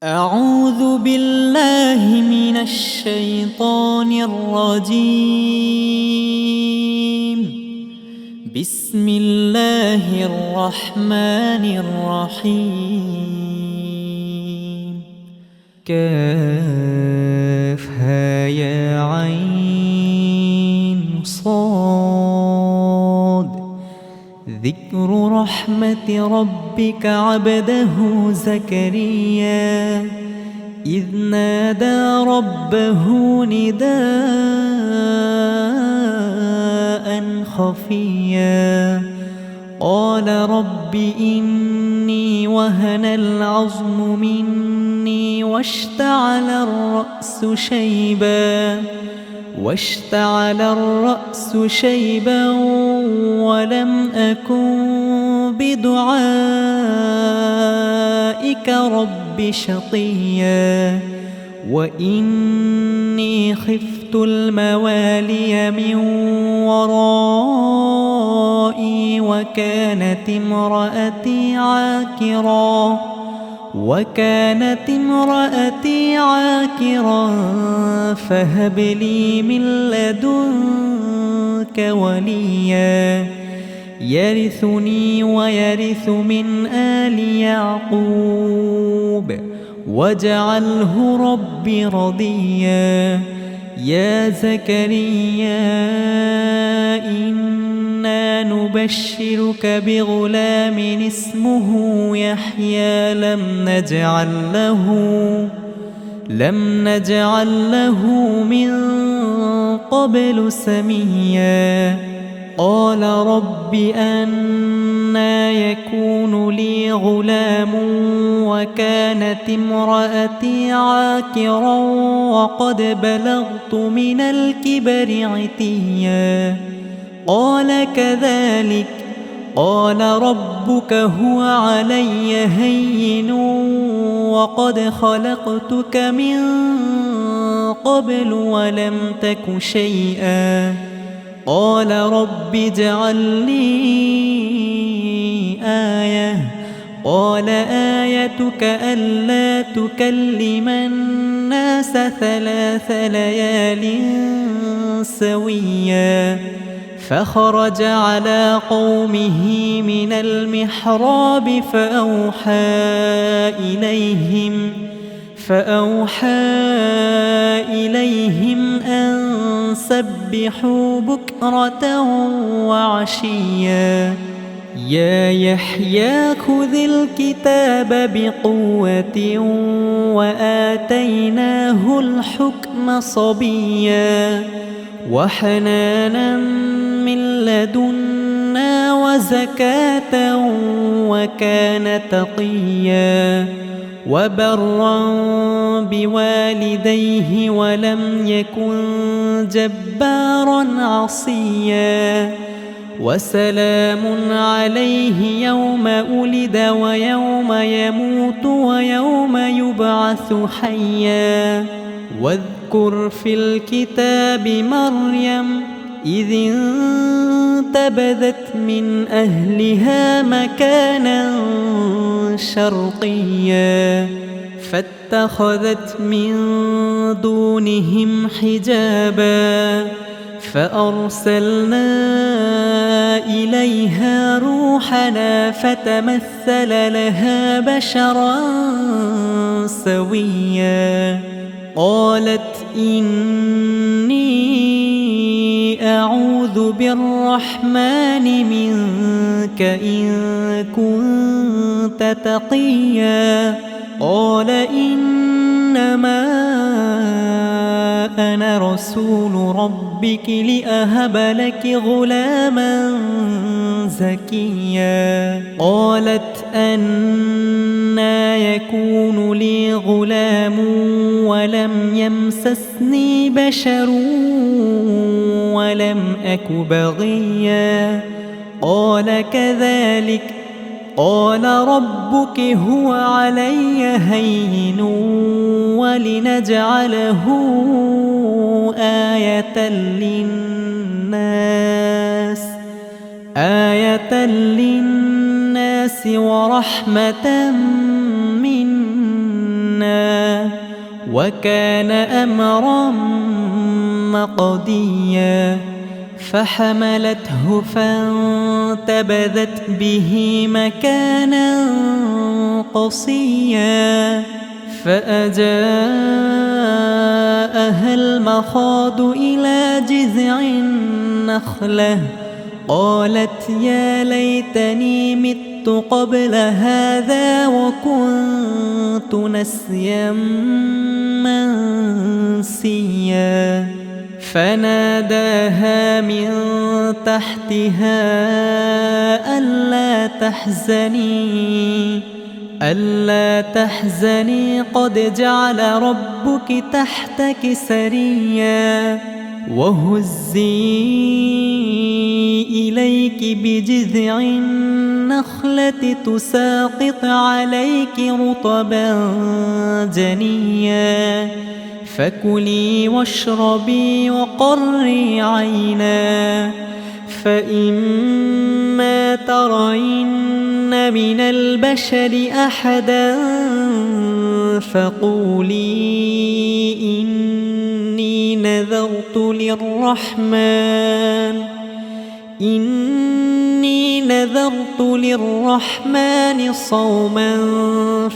أعوذ بالله من الشيطان الرجيم. بسم الله الرحمن الرحيم. كافها يا عين صاد. ذكر رحمة ربك عبده زكريا إذ نادى ربه نداء خفيا قال رب إني وهن العظم مني واشتعل الرأس شيبا ولم أكن بدعائك رب شقيا وإني خفت الموالي من ورائي وكانت امرأتي عاكرا فهب لي من لدنك وليا يرثني ويرث من آل يعقوب واجعله رب رضيا. يا زكريا إنا نبشرك بغلام اسمه يحيى لم نجعل له من قبل سميا. قال رب أنى يكون لي غلام وكانت امرأتي عاكرا وقد بلغت من الكبر عتيا. قال كذلك قال ربك هو علي هين وقد خلقتك من قبل ولم تك شيئا. قال رب اجعل لي آية. قال آيتك ألا تكلم الناس 3 ليال سويا. فخرج على قومه من المحراب فأوحى إليهم أن سبحوا بكرة وعشيا. يا يحيى خذ الكتاب بقوة وآتيناه الحكم صبيا وحنانا من لدنا وزكاة وكان تقيا وبرا بوالديه ولم يكن جبارا عصيا. وسلام عليه يوم ولد ويوم يموت ويوم يبعث حيا. واذكر في الكتاب مريم إذ انتبذت من أهلها مكانا شرقيا فاتخذت من دونهم حجابا فأرسلنا إليها روحنا فتمثل لها بشرا سويا. قالت إني أعوذ بالرحمن منك إن كنت تقيا. قال إنما أنا رسول ربك لأهب لك غلاما زكيا. قالت أنى يكون لي غلام ولم يمسسني بشر ولم أك بغيا. قال كذلك قال ربك هو علي هين ولنجعله آية للناس ورحمة منا وكان أمرا مقضيا فحملته فانتبذت به مكانا قصيا فأجاءها المخاض إلى جذع النخلة قالت يا ليتني مت قبل هذا وكنت نسيا منسيا فناداها من تحتها ألا تحزني قد جعل ربك تحتك سريا وهزي إليك بجذع النخلة تساقط عليك رطبا جنيا فكلي واشربي وقري عينا فإما ترين من البشر أحدا فقولي إني نذرت للرحمن صوما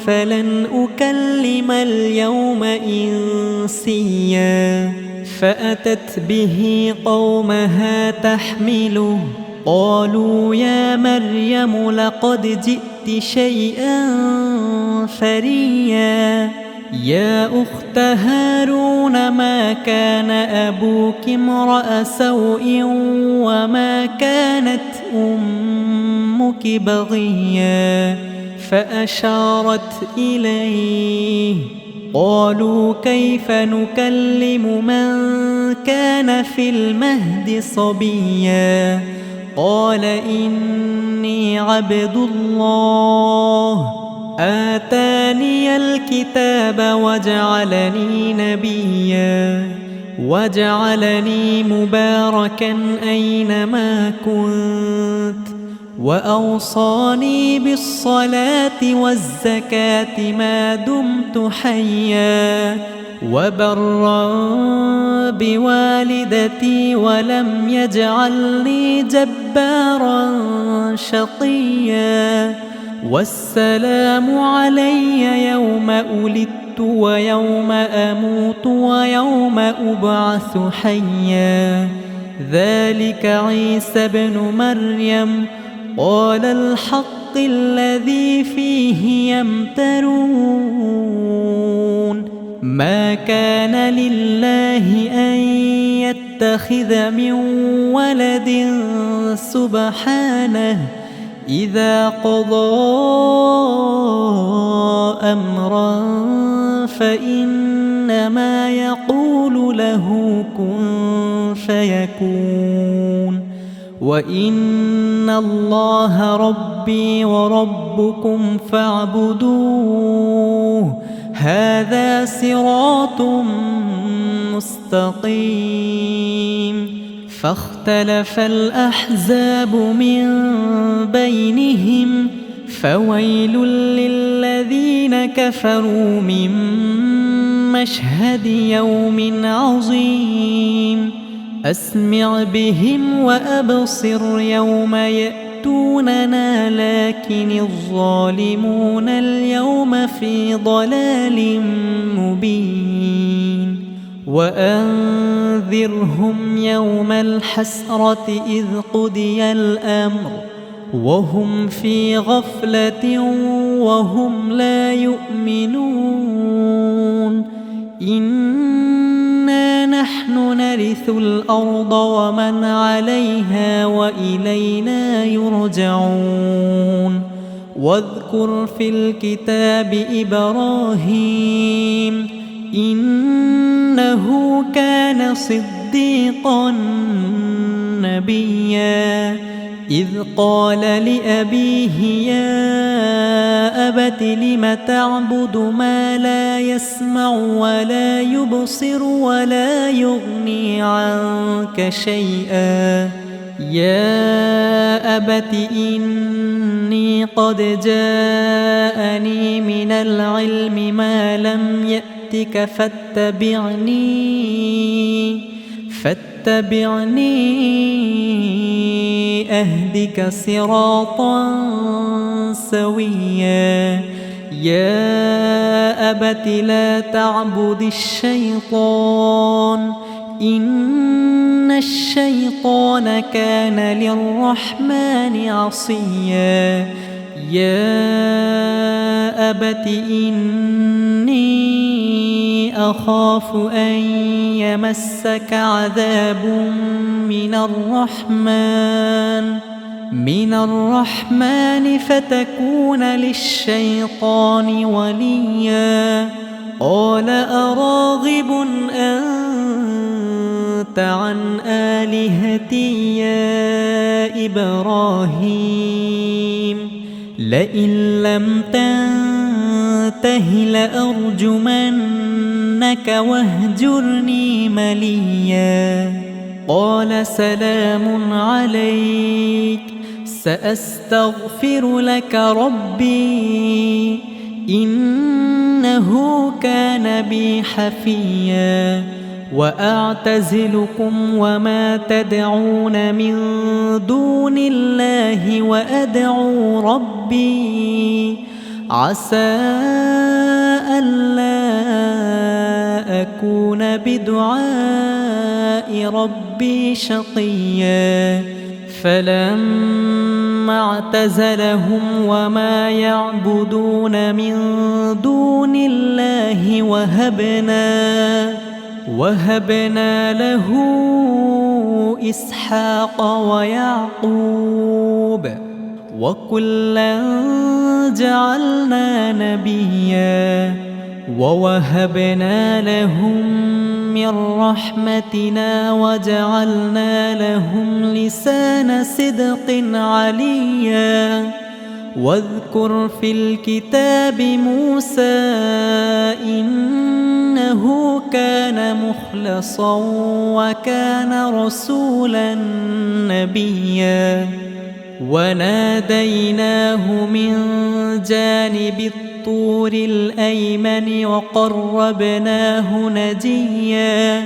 فلن أكلم اليوم إنسيا فأتت به قومها تحمله قالوا يا مريم لقد جئت شيئا فريا يا أخت هارون ما كان أبوك امرأ سوء وما كانت أمك بغيا فأشارت إليه قالوا كيف نكلم من كان في المهد صبيا قال إني عبد الله آتاني الكتاب وجعلني نبيا وجعلني مباركا أينما كنت وأوصاني بالصلاة والزكاة ما دمت حيا وبرا بوالدتي ولم يجعلني جبارا شقيا والسلام علي يوم ولدت ويوم أموت ويوم أبعث حيا ذلك عيسى ابن مريم قال الحق الذي فيه يمترون ما كان لله أن يتخذ من ولد سبحانه إذا قضى أمرا فإنما يقول له كن فيكون وإن الله ربي وربكم فاعبدوه هذا صراط مستقيم فاختلف الأحزاب من بينهم فويل للذين كفروا من مشهد يوم عظيم أسمع بهم وأبصر يوم يأتوننا لكن الظالمون اليوم في ضلال مبين وأنذرهم يوم الحسرة إذ قضي الأمر وهم في غفلة وهم لا يؤمنون إنا نحن نرث الأرض ومن عليها وإلينا يرجعون واذكر في الكتاب إبراهيم إنه كان صديقا نبيا إذ قال لأبيه يا أبت لم تعبد ما لا يسمع ولا يبصر ولا يغني عنك شيئا يا أبت إني قد جاءني من العلم ما لم يأتك فاتبعني أهدك صراطا سويا يا أبت لا تعبد الشيطان إن الشيطان كان للرحمن عصيا يا أبت إني أخاف أن يمسك عذاب من الرحمن فتكون للشيطان وليا قال أراغب أنت عن آلهتي يا إبراهيم لئن لم تنته لأرجمنك واهجرني مليا قال سلام عليك سأستغفر لك ربي إنه كان بي حفيا وأعتزلكم وما تدعون من دون الله وأدعو ربي عسى ألا أكون بدعاء ربي شقيا فلما اعتزلهم وما يعبدون من دون الله وهبنا له إسحاق ويعقوب وكلا جعلنا نبيا ووهبنا لهم من رحمتنا وجعلنا لهم لسان صدق عليا واذكر في الكتاب موسى إنه كان مخلصا وكان رسولا نبيا وناديناه من جانب الطور الأيمن وقربناه نجيا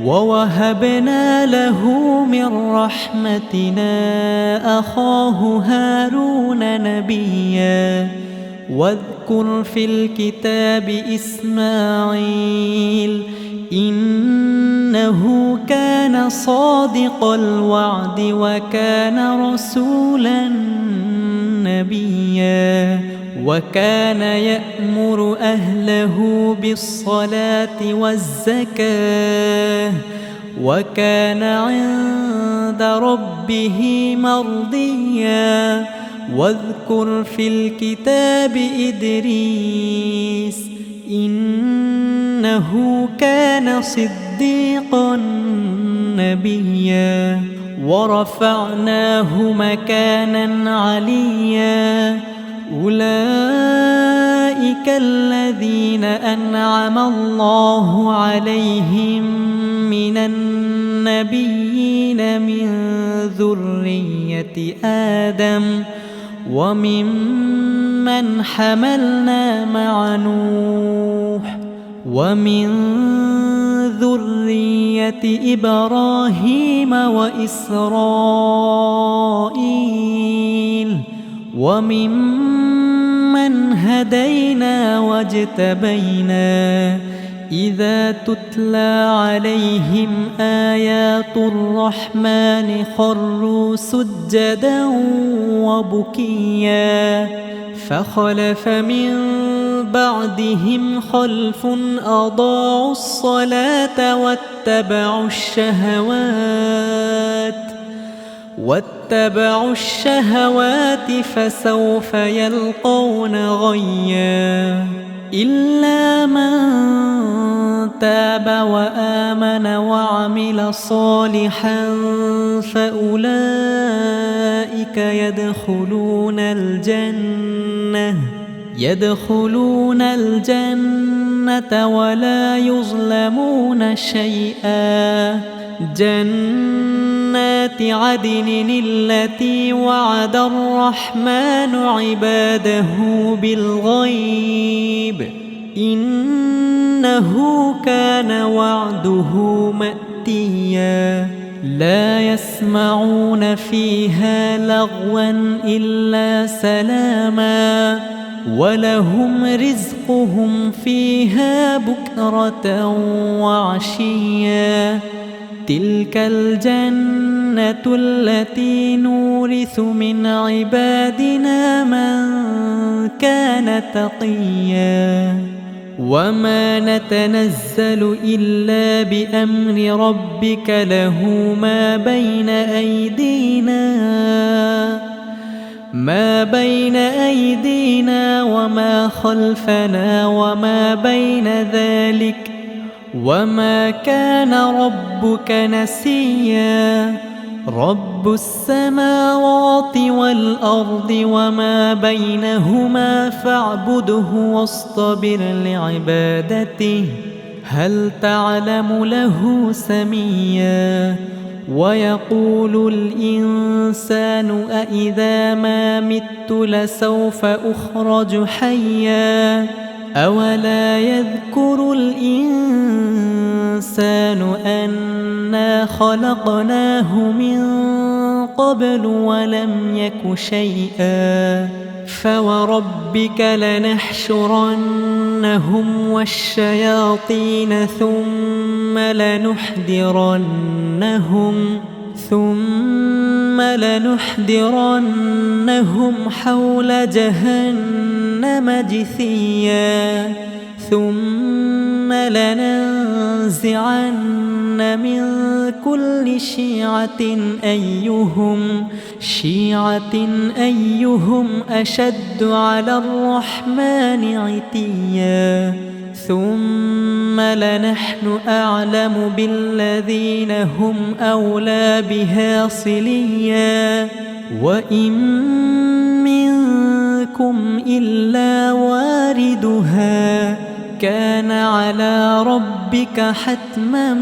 ووهبنا له من رحمتنا أخاه هارون نبيا واذكر في الكتاب إسماعيل إنه كان صادق الوعد وكان رسولا نبيا وكان يأمر أهله بالصلاة والزكاة وكان عند ربه مرضيا واذكر في الكتاب إدريس إنه كان صديقا نبيا ورفعناه مكانا عليا أولئك الذين أنعم الله عليهم من النبيين من ذرية آدم وممن حملنا مع نوح ومن ذرية إبراهيم وإسرائيل وممن هدينا واجتبينا إذا تتلى عليهم آيات الرحمن خروا سجدا وبكيا فخلف من بعدهم خلف أضاعوا الصلاة واتبعوا الشهوات فسوف يلقون غيا إلا من تاب وآمن وعمل صالحا فأولئك يدخلون الجنة ولا يظلمون شيئا. جنات عدن التي وعد الرحمن عباده بالغيب إنه كان وعده مأتيا. لا يسمعون فيها لغوا إلا سلاما ولهم رزقهم فيها بكرة وعشيا. تلك الجنة التي نورث من عبادنا من كان تقيا. وما نتنزل إلا بأمر ربك له ما بين أيدينا وما خلفنا وما بين ذلك وما كان ربك نسيا. رب السماوات والأرض وما بينهما فاعبده واصطبر لعبادته هل تعلم له سميا. ويقول الإنسان أإذا ما مت لسوف أخرج حيا. أولا يذكر الإنسان أنا خلقناه من قبل ولم يك شيئا. فوربك لنحشرنهم والشياطين ثم لنحضرنهم حول جهنم جثيا. ثم لننزعن من كل شيعة أيهم أشد على الرحمن عتيا. ثم لنحن أعلم بالذين هم أولى بها صليا. وإن منكم إلا واردها كان على ربك حتما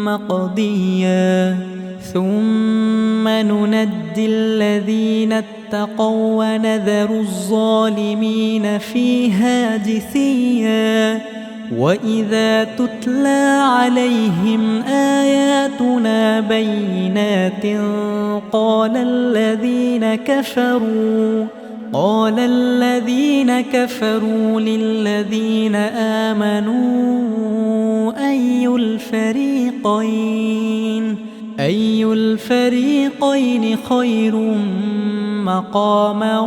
مقضيا. ثم ننجي الذين اتقوا ونذر الظالمين فيها جثيا. وإذا تتلى عليهم آياتنا بينات قال الذين كفروا للذين آمنوا أي الفريقين خير مقاما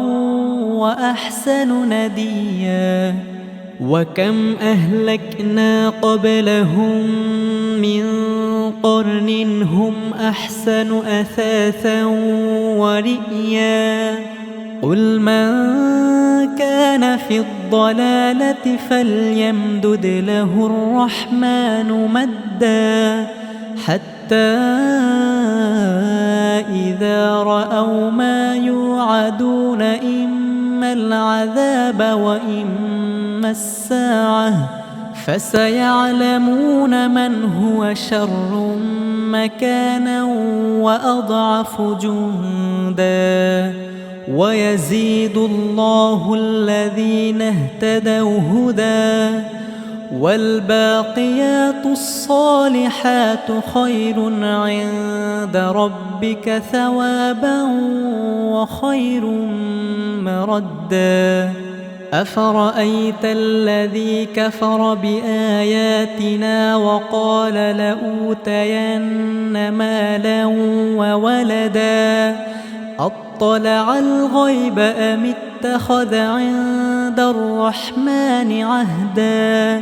وأحسن نديا. وكم أهلكنا قبلهم من قرن هم أحسن أثاثا ورئيا. قل من كان في الضلالة فليمدد له الرحمن مدا حتى إذا رأوا ما يوعدون إما العذاب وإما الساعة فسيعلمون من هو شر مكانا وأضعف جندا. ويزيد الله الذين اهتدوا هدى والباقيات الصالحات خير عند ربك ثوابا وخير مردا. أفرأيت الذي كفر بآياتنا وقال لأوتين مالا وولدا أطلع الغيب أم اتخذ عند الرحمن عهدا.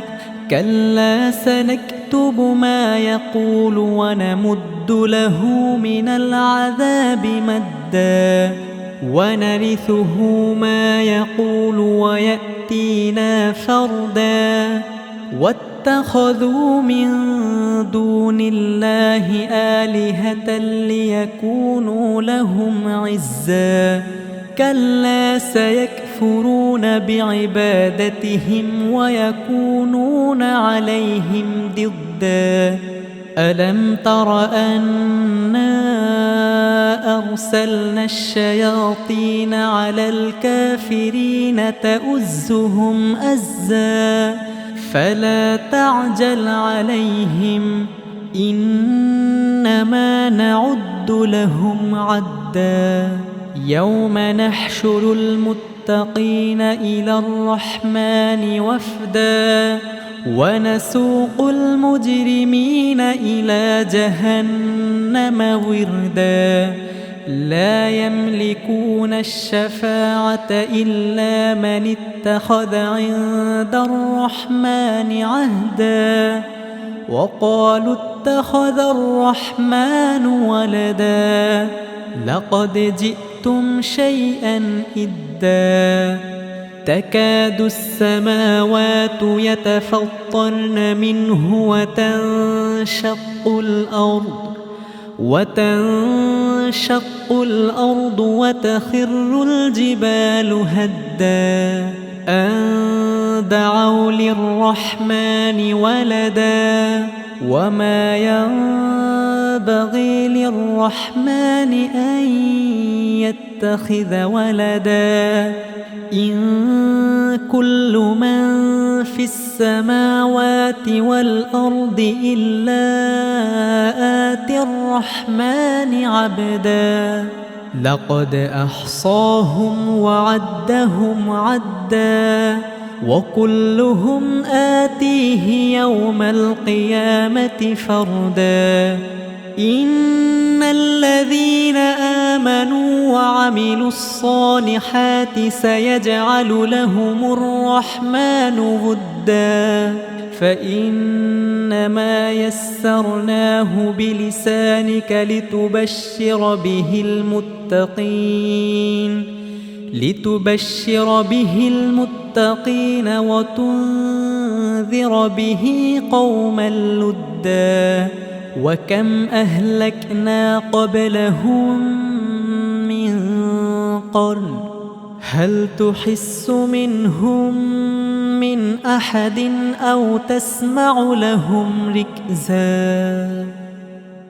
كلا سنكتب ما يقول ونمد له من العذاب مدا ونرثه ما يقول ويأتينا فردا. واتخذوا من دون الله آلهة ليكونوا لهم عزا. كلا سيكفرون فيكفرون بعبادتهم ويكونون عليهم ضدا ألم تر أنا أرسلنا الشياطين على الكافرين تؤزهم أزا فلا تعجل عليهم إنما نعد لهم عدا يوم نحشر المتقين إلى الرحمن وفدا ونسوق المجرمين إلى جهنم وردا لا يملكون الشفاعة إلا من اتخذ عند الرحمن عهدا وقالوا اتخذ الرحمن ولدا لقد جئتم شيئا إدا تكاد السماوات يتفطرن منه وتنشق الأرض وتخر الجبال هدا أن دعوا للرحمن ولدا وما ينبغي للرحمن أن يتخذ ولدا إن كل من في السماوات والأرض إلا آتي الرحمن عبدا لقد أحصاهم وعدهم عدا وكلهم آتيه يوم القيامة فردا إن الذين آمنوا وعملوا الصالحات سيجعل لهم الرحمن ودا فإنما يسرناه بلسانك لتبشر به المتقين وتنذر به قوما لدا وكم أهلكنا قبلهم من قرن هل تحس منهم من أحد أو تسمع لهم ركزا